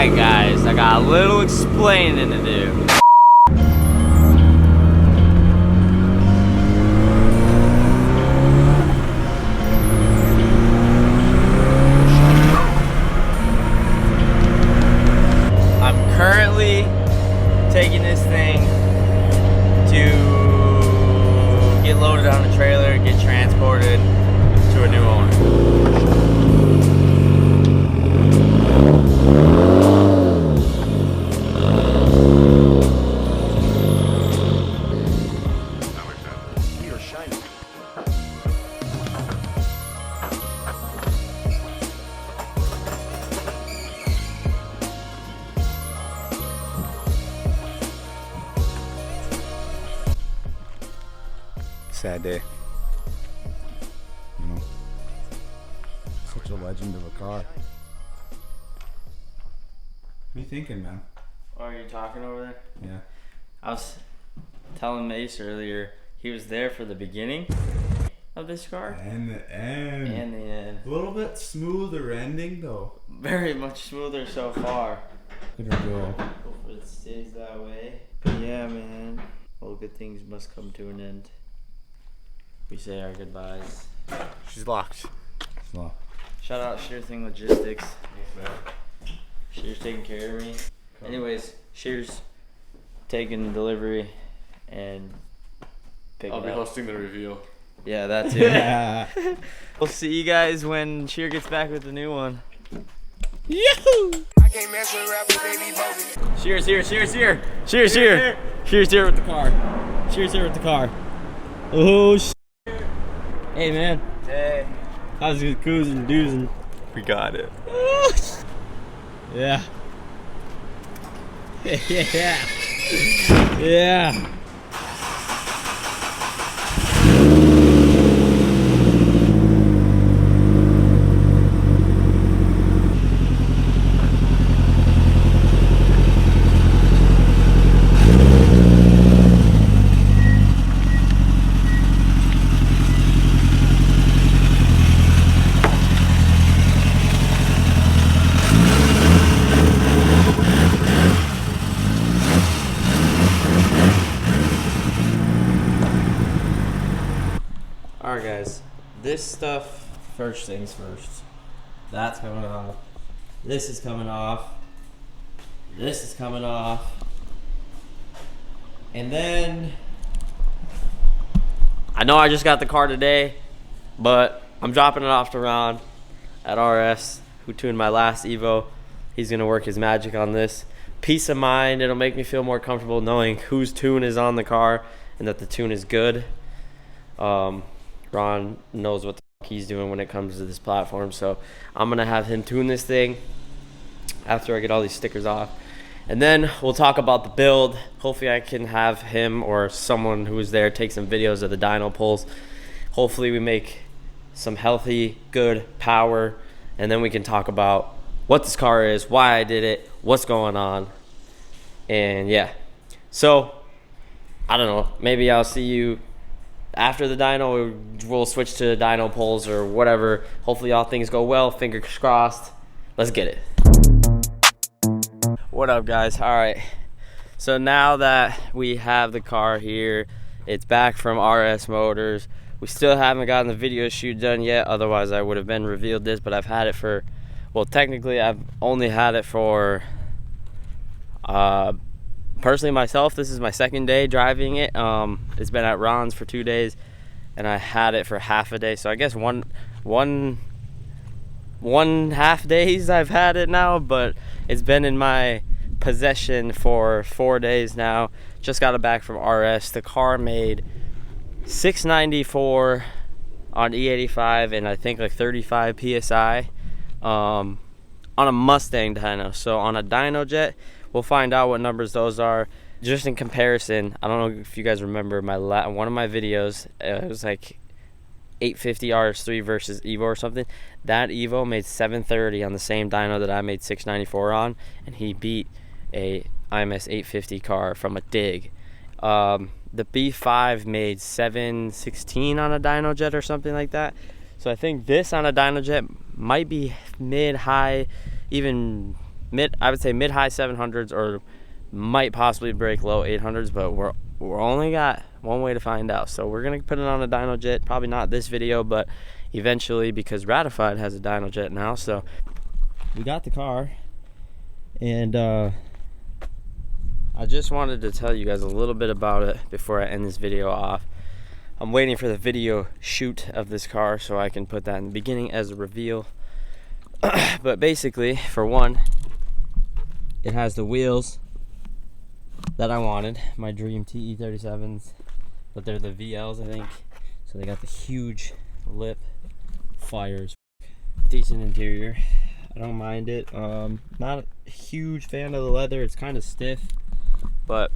Alright guys, I got a little explaining to do. I'm currently taking this thing to get loaded on a trailer, get transported to a new owner. Sad day. You know, such a legend of a car. What are you thinking, man? Oh, are you talking over there? Yeah. I was telling Mace earlier, he was there for the beginning of this car. And the end. And the end. A little bit smoother ending, though. Very much smoother so far. Look at her go. Hopefully it stays that way. But yeah, man. All good things must come to an end. We say our goodbyes. She's locked. She's locked. Shout out Sure Thing Logistics. Shear's taking care of me. Anyways, Shear's taking delivery and picking I'll be up. hosting the reveal. Yeah, that too. Yeah. We'll see you guys when Shear gets back with the new one. Yahoo! I can't mess with rappers, baby, bogus. Shear's here, Shear's here. Shear's here. Shear's here with the car. Shear's here with the car. Oh, hey, man. Hey. How's it cruising, doozing? We got it. Yeah. Yeah. Yeah. Alright guys, this stuff, first things first. That's coming off. This is coming off. This is coming off. And then, I know I just got the car today, but I'm dropping it off to Ron at RS, who tuned my last Evo. He's gonna work his magic on this. Peace of mind, it'll make me feel more comfortable knowing whose tune is on the car and that the tune is good. Ron knows what the fuck he's doing when it comes to this platform, so I'm gonna have him tune this thing after I get all these stickers off, and then we'll talk about the build. Hopefully I can have him or someone who's there take some videos of the dyno pulls. Hopefully we make some healthy, good power, and then we can talk about what this car is, why I did it, what's going on, and yeah. So I don't know, maybe I'll see you after the dyno. We'll switch to dyno pulls or whatever. Hopefully all things go well, fingers crossed. Let's get it. What up guys? All right, so now that we have the car here, it's back from RS Motors. We still haven't gotten the video shoot done yet, otherwise I would have been revealed this, but I've had it for, well, technically I've only had it for personally myself, this is my second day driving it. It's been at Ron's for 2 days, and I had it for half a day. So I guess one half days I've had it now, but it's been in my possession for 4 days now. Just got it back from RS. The car made 694 on E85 and I think like 35 PSI on a Mustang dyno. So on a dyno jet, we'll find out what numbers those are. Just in comparison, I don't know if you guys remember one of my videos. It was like 850 RS3 versus Evo or something. That Evo made 730 on the same dyno that I made 694 on, and he beat a IMS 850 car from a dig. The B5 made 716 on a dyno jet or something like that. So I think this on a dyno jet might be mid, high, even I would say mid high 700s, or might possibly break low 800s, but we're only got one way to find out. So we're gonna put it on a dyno jet, probably not this video, but eventually, because Ratified has a dyno jet now. So we got the car, and I just wanted to tell you guys a little bit about it before I end this video off. I'm waiting for the video shoot of this car so I can put that in the beginning as a reveal. But basically, for one, it has the wheels that I wanted, my dream TE37s, but they're the VLs, I think. So they got the huge lip fires, decent interior. I don't mind it. Not a huge fan of the leather. It's kind of stiff, but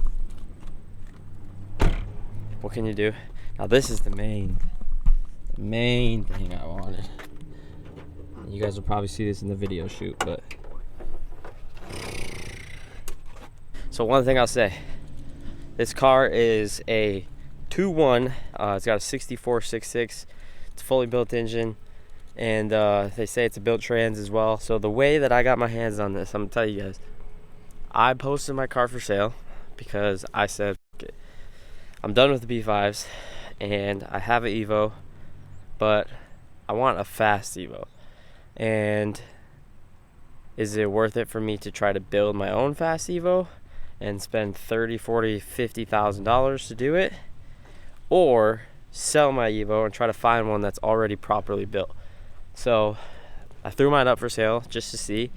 what can you do? Now this is the main thing I wanted. You guys will probably see this in the video shoot, but so one thing I'll say, this car is a 2.1. It's got a 64.66. It's a fully built engine, and they say it's a built trans as well. So the way that I got my hands on this, I'm gonna tell you guys, I posted my car for sale because I said, okay, I'm done with the B5s, and I have an Evo, but I want a fast Evo. And is it worth it for me to try to build my own fast Evo and spend $30,000, $40,000, $50,000 to do it, or sell my Evo and try to find one that's already properly built? So I threw mine up for sale just to see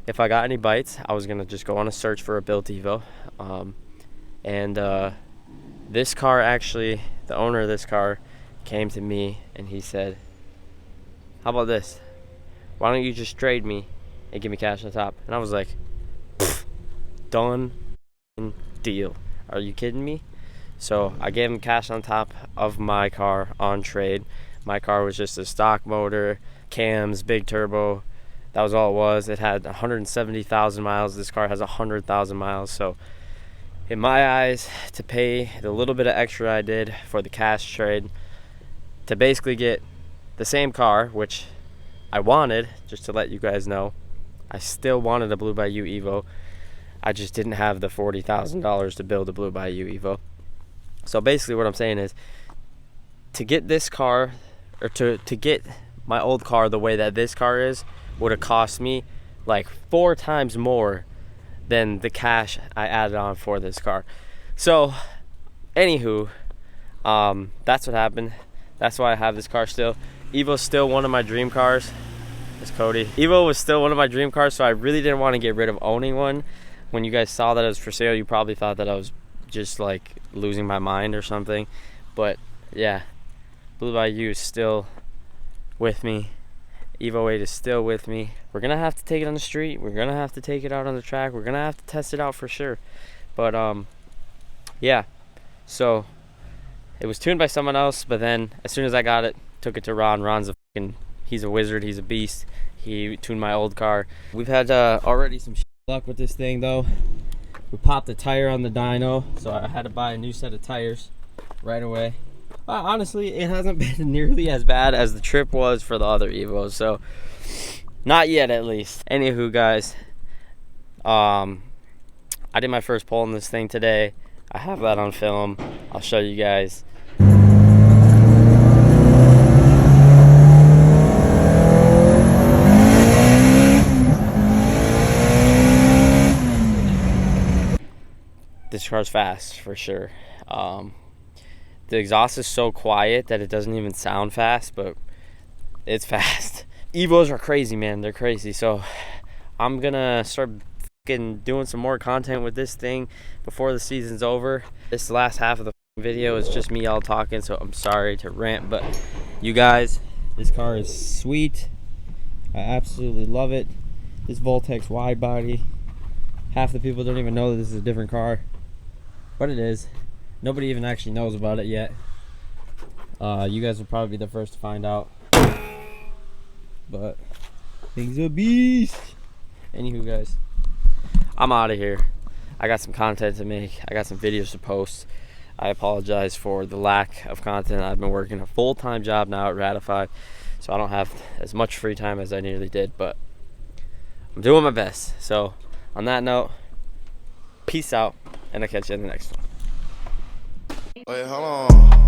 if I got any bites. I was gonna just go on a search for a built Evo, and this car, actually, the owner of this car came to me and he said, how about this? Why don't you just trade me and give me cash on top? And I was like, done deal. Are you kidding me? So I gave him cash on top of my car on trade. My car was just a stock motor, cams, big turbo. That was all it was. It had 170,000 miles. This car has 100,000 miles. So in my eyes, to pay the little bit of extra I did for the cash trade to basically get the same car, which I wanted, just to let you guys know, I still wanted a Blue Bayou Evo. I just didn't have the $40,000 to build a Blue Bayou Evo. So basically what I'm saying is, to get this car, or to get my old car the way that this car is, would have cost me like 4 times more than the cash I added on for this car. So anywho, that's what happened. That's why I have this car still. Evo's still one of my dream cars. It's Cody. Evo was still one of my dream cars, so I really didn't want to get rid of owning one. When you guys saw that it was for sale, you probably thought that I was just like losing my mind or something. But yeah, Blue Bayou is still with me. Evo 8 is still with me. We're gonna have to take it on the street. We're gonna have to take it out on the track. We're gonna have to test it out for sure. But yeah, so it was tuned by someone else, but then as soon as I got it, took it to Ron. Ron's he's a wizard, he's a beast. He tuned my old car. We've had already some luck with this thing though. We popped the tire on the dyno, so I had to buy a new set of tires right away. Honestly, it hasn't been nearly as bad as the trip was for the other Evos, so not yet at least. Anywho, guys, I did my first pull on this thing today. I have that on film. I'll show you guys. This car's fast for sure. The exhaust is so quiet that it doesn't even sound fast, but it's fast. Evos are crazy, man. They're crazy. So I'm gonna start doing some more content with this thing before the season's over. This last half of the video is just me all talking, so I'm sorry to rant, but you guys, this car is sweet. I absolutely love it. This Voltex wide body. Half the people don't even know that this is a different car, but it is. Nobody even actually knows about it yet. You guys will probably be the first to find out. But thing's a beast. Anywho, guys, I'm out of here. I got some content to make. I got some videos to post. I apologize for the lack of content. I've been working a full-time job now at Ratified, so I don't have as much free time as I nearly did. But I'm doing my best. So on that note, peace out, and I'll catch you in the next one. Wait, hold on.